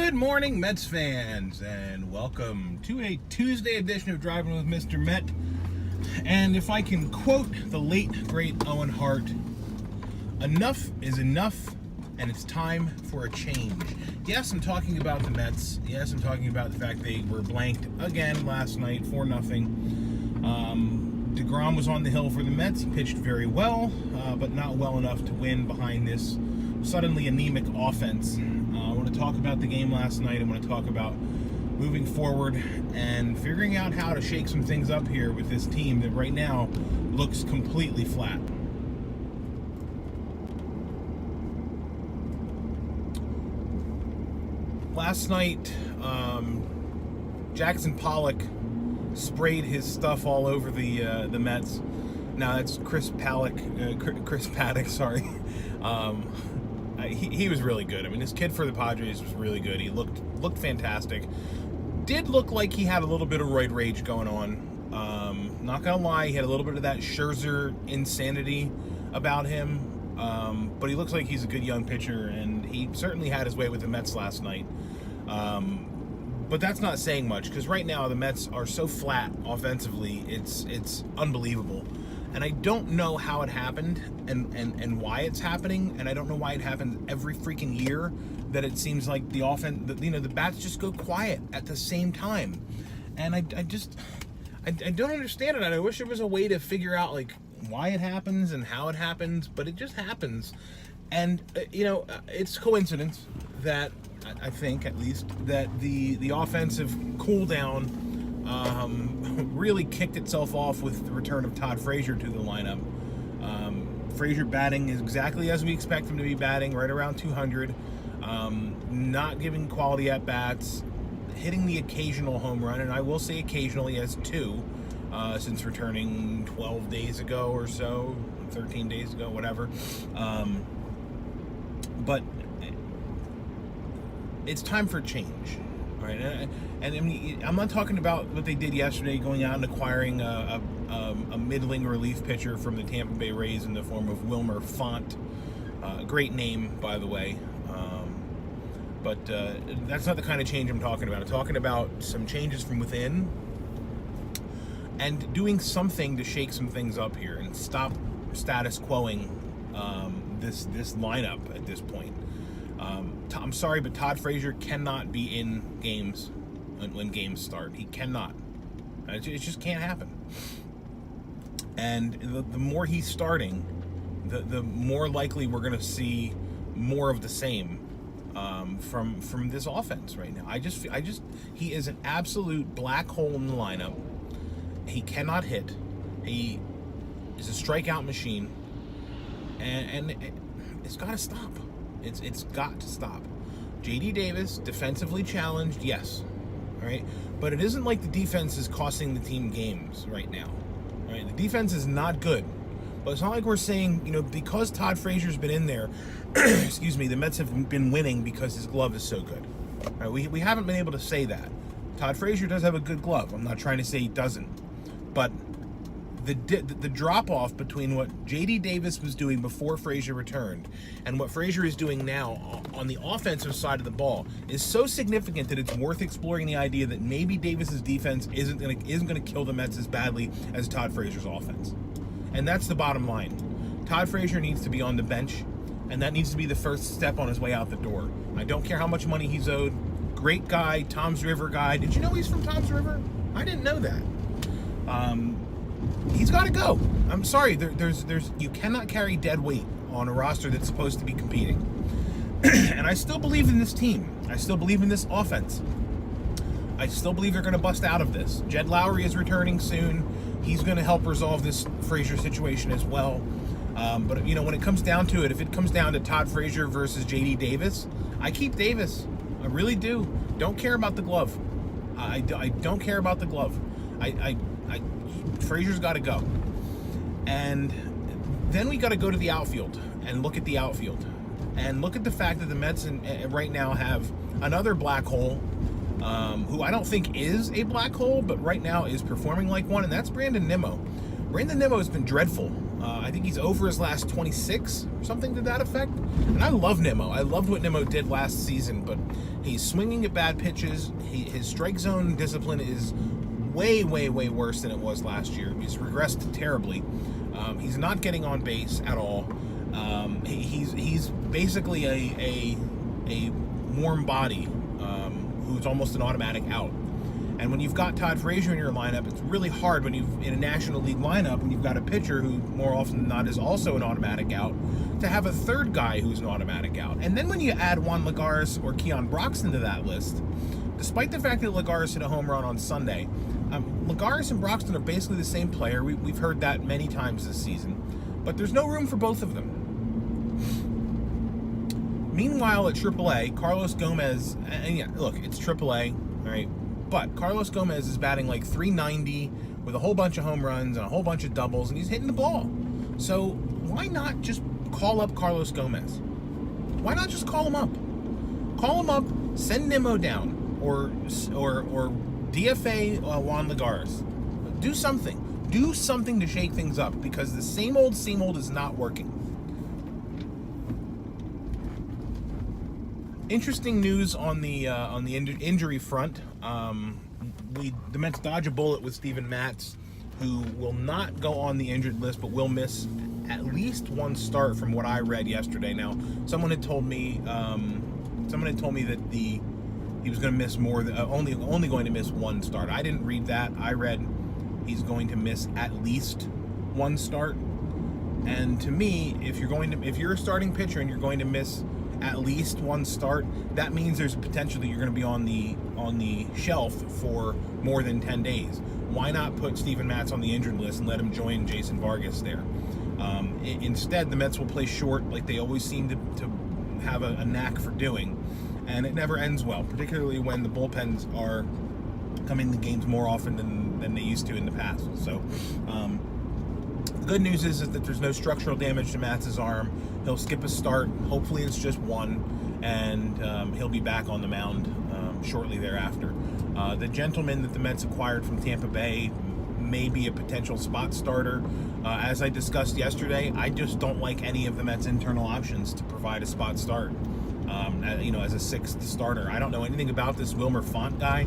Good morning, Mets fans, and welcome to a Tuesday edition of Driving with Mr. Met. And if I can quote the late, great Owen Hart, enough is enough, and it's time for a change. Yes, I'm talking about the Mets. Yes, I'm talking about the fact they were blanked again last night, 4-0. deGrom was on the hill for the Mets. He pitched very well, but not well enough to win behind this suddenly anemic offense. I want to talk about the game last night. I want to talk about moving forward and figuring out how to shake some things up here with this team that right now looks completely flat. Last night, Jackson Pollock sprayed his stuff all over the Mets. Now that's Chris Paddock, sorry. He was really good. I mean, this kid for the Padres was really good. He looked fantastic. Did look like he had a little bit of roid rage going on. Not gonna lie, he had a little bit of that Scherzer insanity about him. But he looks like he's a good young pitcher, and he certainly had his way with the Mets last night. But that's not saying much, because right now the Mets are so flat offensively, it's unbelievable. And I don't know how it happened and why it's happening, and I don't know why it happens every freaking year that it seems like the offense, the bats just go quiet at the same time. And I don't understand it, and I wish there was a way to figure out like why it happens and how it happens, but it just happens. And it's coincidence that I think, at least, that the offensive cool down really kicked itself off with the return of Todd Frazier to the lineup. Frazier batting is exactly as we expect him to be batting, right around 200. Not giving quality at bats, hitting the occasional home run, and I will say occasionally as two, since returning 12 days ago or so, 13 days ago, whatever. But it's time for change, right? And I mean, I'm not talking about what they did yesterday, going out and acquiring a middling relief pitcher from the Tampa Bay Rays in the form of Wilmer Font. Great name, by the way. But that's not the kind of change I'm talking about. I'm talking about some changes from within and doing something to shake some things up here and stop status quoing this lineup at this point. I'm sorry, but Todd Frazier cannot be in games when games start. He cannot. It just can't happen. And the more he's starting, the more likely we're going to see more of the same from this offense right now. He is an absolute black hole in the lineup. He cannot hit. He is a strikeout machine, and it's got to stop. It's got to stop. J.D. Davis, defensively challenged, yes, right? But it isn't like the defense is costing the team games right now, right? The defense is not good, but it's not like we're saying, because Todd Frazier's been in there, excuse me, the Mets have been winning because his glove is so good. Right? We haven't been able to say that. Todd Frazier does have a good glove. I'm not trying to say he doesn't, but the drop-off between what J.D. Davis was doing before Frazier returned and what Frazier is doing now on the offensive side of the ball is so significant that it's worth exploring the idea that maybe Davis's defense isn't going to kill the Mets as badly as Todd Frazier's offense. And that's the bottom line. Todd Frazier needs to be on the bench, and that needs to be the first step on his way out the door. I don't care how much money he's owed. Great guy, Tom's River guy. Did you know he's from Tom's River? I didn't know that. He's got to go. I'm sorry. There's you cannot carry dead weight on a roster that's supposed to be competing. And I still believe in this team. I still believe in this offense. I still believe they're going to bust out of this. Jed Lowry is returning soon. He's going to help resolve this Frazier situation as well. But when it comes down to it, if it comes down to Todd Frazier versus J.D. Davis, I keep Davis. I really do. Don't care about the glove. I don't care about the glove. Frazier's got to go. And then we got to go to the outfield and look at the outfield and look at the fact that the Mets right now have another black hole, who I don't think is a black hole, but right now is performing like one, and that's Brandon Nimmo. Brandon Nimmo has been dreadful I think he's over his last 26, or something to that effect. And I love Nimmo. I loved what Nimmo did last season, but he's swinging at bad pitches. His strike zone discipline is way, way, way worse than it was last year. He's regressed terribly. He's not getting on base at all. He's basically a warm body who's almost an automatic out. And when you've got Todd Frazier in your lineup, it's really hard when you've in a National League lineup and you've got a pitcher who more often than not is also an automatic out, to have a third guy who's an automatic out. And then when you add Juan Lagares or Keon Broxton to that list, despite the fact that Lagares hit a home run on Sunday, Lagares and Broxton are basically the same player. We've heard that many times this season, but there's no room for both of them. Meanwhile, at AAA, Carlos Gomez, and yeah, look, it's AAA, all right, but Carlos Gomez is batting like .390 with a whole bunch of home runs and a whole bunch of doubles, and he's hitting the ball. So why not just call up Carlos Gomez? Why not just call him up? Call him up, send Nimmo down, or DFA Juan Lagares. Do something. Do something to shake things up, because the same old is not working. Interesting news on the injury front. The Mets dodge a bullet with Steven Matz, who will not go on the injured list, but will miss at least one start from what I read yesterday. Now, someone had told me that he was going to miss more than only going to miss one start. I didn't read that. I read he's going to miss at least one start. And to me, if you're a starting pitcher and you're going to miss at least one start, that means there's a potential that you're going to be on the shelf for more than 10 days. Why not put Steven Matz on the injured list and let him join Jason Vargas there? Instead, the Mets will play short like they always seem to have a knack for doing, and it never ends well, particularly when the bullpens are coming to games more often than they used to in the past. So the good news is that there's no structural damage to Matz's arm. He'll skip a start. Hopefully it's just one, and he'll be back on the mound shortly thereafter. The gentleman that the Mets acquired from Tampa Bay may be a potential spot starter. As I discussed yesterday, I just don't like any of the Mets' internal options to provide a spot start. As a sixth starter. I don't know anything about this Wilmer Font guy,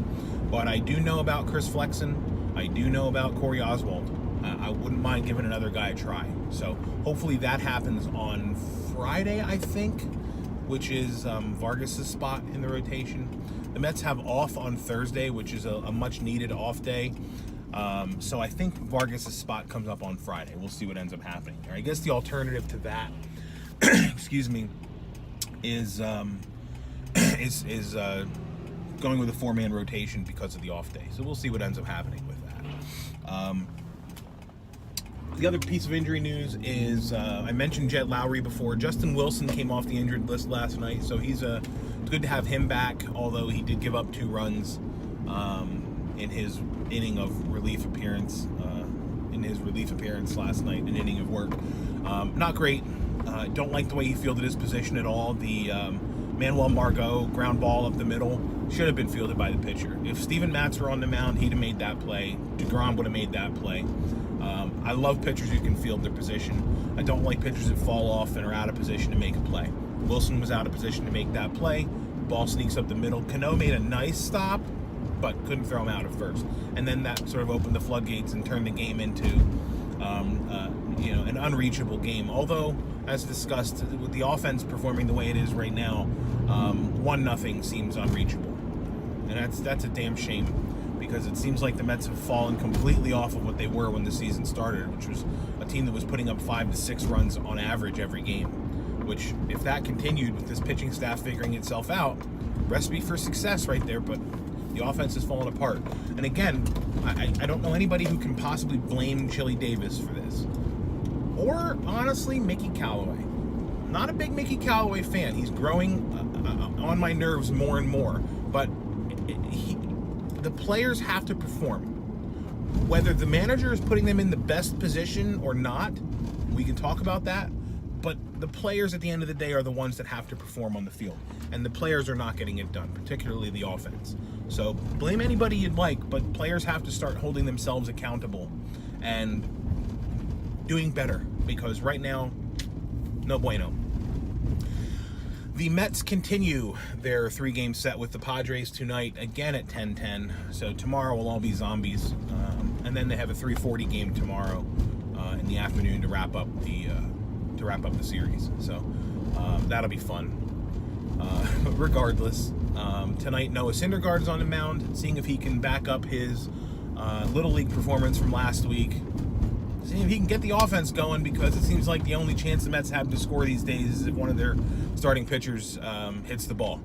but I do know about Chris Flexen. I do know about Corey Oswald. I wouldn't mind giving another guy a try. So hopefully that happens on Friday, I think, which is Vargas' spot in the rotation. The Mets have off on Thursday, which is a much-needed off day. So I think Vargas' spot comes up on Friday. We'll see what ends up happening there. I guess the alternative to that, excuse me, is going with a four-man rotation because of the off day. So we'll see what ends up happening with that. The other piece of injury news is I mentioned Jed Lowry before. Justin Wilson came off the injured list last night, so it's good to have him back, although he did give up 2 runs in his inning of relief appearance last night, an inning of work. Not great. Don't like the way he fielded his position at all. The Manuel Margot ground ball up the middle should have been fielded by the pitcher. If Steven Matz were on the mound, he'd have made that play. deGrom would have made that play. I love pitchers who can field their position. I don't like pitchers that fall off and are out of position to make a play. Wilson was out of position to make that play. Ball sneaks up the middle. Cano made a nice stop, but couldn't throw him out at first. And then that sort of opened the floodgates and turned the game into an unreachable game. Although, as discussed, with the offense performing the way it is right now, 1-0 seems unreachable. And that's a damn shame, because it seems like the Mets have fallen completely off of what they were when the season started, which was a team that was putting up 5 to 6 runs on average every game. Which, if that continued with this pitching staff figuring itself out, recipe for success right there, but the offense has fallen apart. And again, I don't know anybody who can possibly blame Chili Davis for this. Or, honestly, Mickey Callaway. I'm not a big Mickey Callaway fan. He's growing on my nerves more and more. But the players have to perform. Whether the manager is putting them in the best position or not, we can talk about that. But the players at the end of the day are the ones that have to perform on the field. And the players are not getting it done, particularly the offense. So blame anybody you'd like, but players have to start holding themselves accountable and doing better, because right now, no bueno. The Mets continue their 3-game set with the Padres tonight, again at 10:10. So tomorrow will all be zombies, and then they have a 3:40 game tomorrow in the afternoon to wrap up the series. So that'll be fun. Regardless, tonight Noah Syndergaard's on the mound, seeing if he can back up his Little League performance from last week. Seeing if he can get the offense going, because it seems like the only chance the Mets have to score these days is if one of their starting pitchers hits the ball.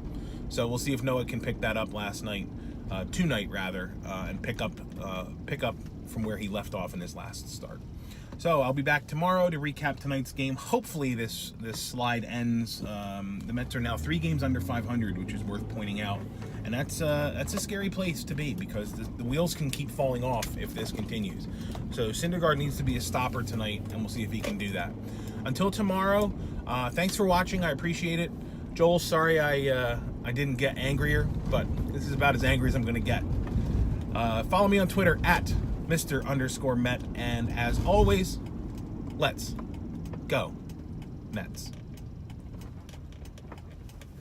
So we'll see if Noah can pick that up tonight rather, and pick up from where he left off in his last start. So I'll be back tomorrow to recap tonight's game. Hopefully this slide ends. The Mets are now 3 games under 500, which is worth pointing out. And that's a scary place to be, because the wheels can keep falling off if this continues. So Syndergaard needs to be a stopper tonight, and we'll see if he can do that. Until tomorrow, thanks for watching. I appreciate it. Joel, sorry I didn't get angrier, but this is about as angry as I'm going to get. Follow me on Twitter at Mr_Met, and as always, let's go Mets.